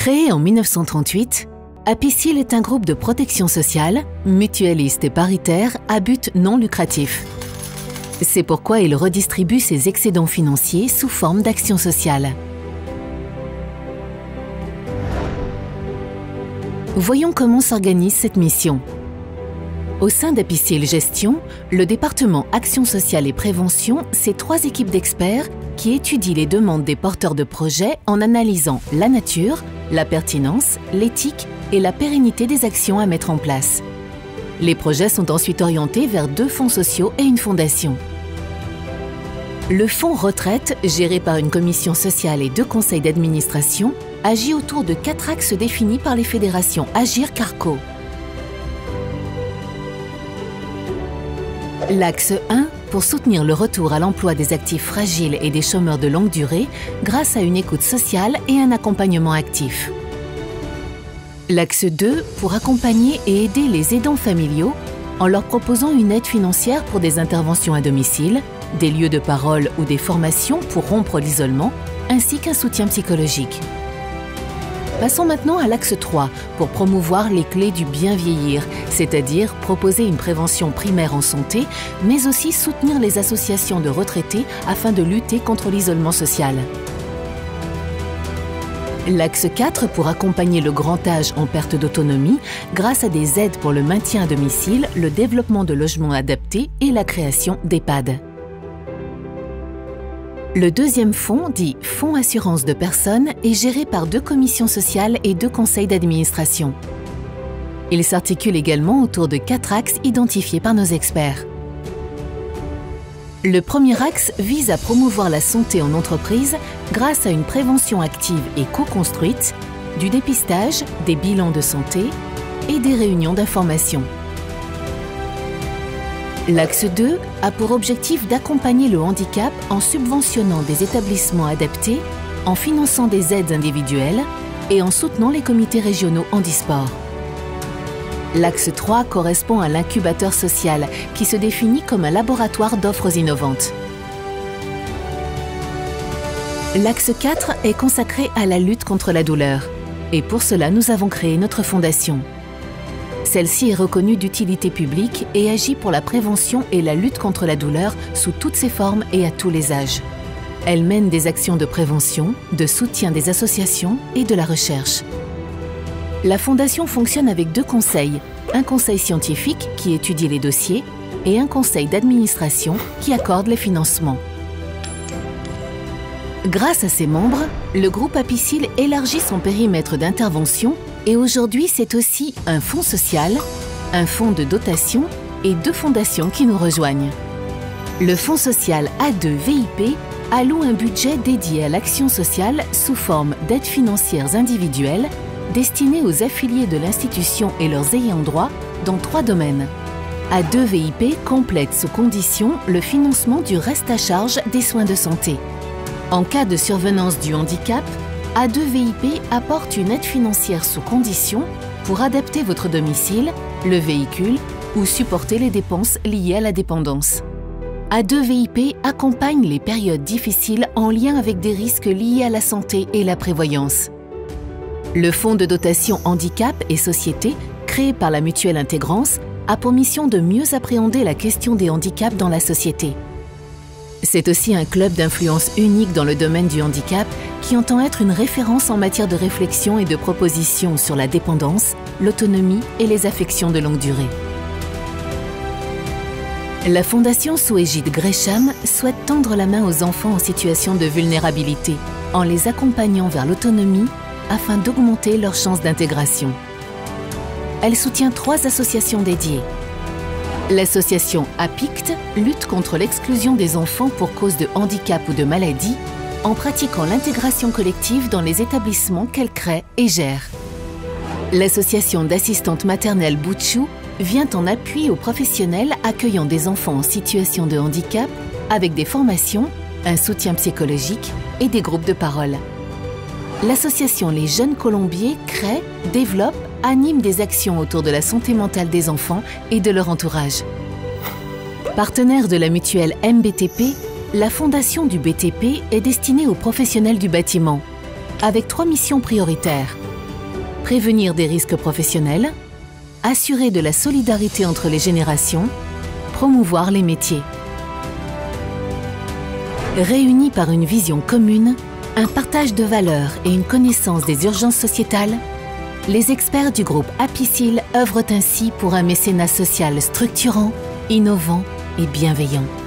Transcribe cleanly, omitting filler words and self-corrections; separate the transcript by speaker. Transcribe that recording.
Speaker 1: Créé en 1938, Apicil est un groupe de protection sociale, mutualiste et paritaire à but non lucratif. C'est pourquoi il redistribue ses excédents financiers sous forme d'actions sociales. Voyons comment s'organise cette mission. Au sein d'Apicil Gestion, le département Action sociale et prévention, c'est 3 équipes d'experts qui étudient les demandes des porteurs de projets en analysant la nature, la pertinence, l'éthique et la pérennité des actions à mettre en place. Les projets sont ensuite orientés vers 2 fonds sociaux et une fondation. Le fonds retraite, géré par une commission sociale et 2 conseils d'administration, agit autour de 4 axes définis par les fédérations Agir-Carco. L'axe 1, pour soutenir le retour à l'emploi des actifs fragiles et des chômeurs de longue durée grâce à une écoute sociale et un accompagnement actif. L'axe 2, pour accompagner et aider les aidants familiaux en leur proposant une aide financière pour des interventions à domicile, des lieux de parole ou des formations pour rompre l'isolement, ainsi qu'un soutien psychologique. Passons maintenant à l'axe 3, pour promouvoir les clés du bien vieillir, c'est-à-dire proposer une prévention primaire en santé, mais aussi soutenir les associations de retraités afin de lutter contre l'isolement social. L'axe 4, pour accompagner le grand âge en perte d'autonomie grâce à des aides pour le maintien à domicile, le développement de logements adaptés et la création d'EHPAD. Le deuxième fonds, dit Fonds Assurance de Personnes, est géré par 2 commissions sociales et 2 conseils d'administration. Il s'articule également autour de 4 axes identifiés par nos experts. Le premier axe vise à promouvoir la santé en entreprise grâce à une prévention active et co-construite, du dépistage, des bilans de santé et des réunions d'information. L'axe 2 a pour objectif d'accompagner le handicap en subventionnant des établissements adaptés, en finançant des aides individuelles et en soutenant les comités régionaux handisport. L'axe 3 correspond à l'incubateur social qui se définit comme un laboratoire d'offres innovantes. L'axe 4 est consacré à la lutte contre la douleur et pour cela nous avons créé notre fondation. Celle-ci est reconnue d'utilité publique et agit pour la prévention et la lutte contre la douleur sous toutes ses formes et à tous les âges. Elle mène des actions de prévention, de soutien des associations et de la recherche. La Fondation fonctionne avec 2 conseils, un conseil scientifique qui étudie les dossiers et un conseil d'administration qui accorde les financements. Grâce à ses membres, le groupe Apicil élargit son périmètre d'intervention et aujourd'hui c'est aussi un fonds social, un fonds de dotation et 2 fondations qui nous rejoignent. Le fonds social A2-VIP alloue un budget dédié à l'action sociale sous forme d'aides financières individuelles destinées aux affiliés de l'institution et leurs ayants droit dans 3 domaines. A2-VIP complète sous condition le financement du reste à charge des soins de santé. En cas de survenance du handicap, A2-VIP apporte une aide financière sous condition pour adapter votre domicile, le véhicule ou supporter les dépenses liées à la dépendance. A2-VIP accompagne les périodes difficiles en lien avec des risques liés à la santé et la prévoyance. Le Fonds de dotation handicap et société, créé par la Mutuelle Intégrance, a pour mission de mieux appréhender la question des handicaps dans la société. C'est aussi un club d'influence unique dans le domaine du handicap qui entend être une référence en matière de réflexion et de propositions sur la dépendance, l'autonomie et les affections de longue durée. La Fondation sous égide Gresham souhaite tendre la main aux enfants en situation de vulnérabilité en les accompagnant vers l'autonomie afin d'augmenter leurs chances d'intégration. Elle soutient 3 associations dédiées. L'association APICT lutte contre l'exclusion des enfants pour cause de handicap ou de maladie en pratiquant l'intégration collective dans les établissements qu'elle crée et gère. L'association d'assistantes maternelles Bouchou vient en appui aux professionnels accueillant des enfants en situation de handicap avec des formations, un soutien psychologique et des groupes de parole. L'association Les Jeunes Colombiers crée, développe, anime des actions autour de la santé mentale des enfants et de leur entourage. Partenaire de la mutuelle MBTP, la fondation du BTP est destinée aux professionnels du bâtiment, avec 3 missions prioritaires. prévenir des risques professionnels, assurer de la solidarité entre les générations, promouvoir les métiers. Réunis par une vision commune, un partage de valeurs et une connaissance des urgences sociétales, les experts du groupe Apicil œuvrent ainsi pour un mécénat social structurant, innovant et bienveillant.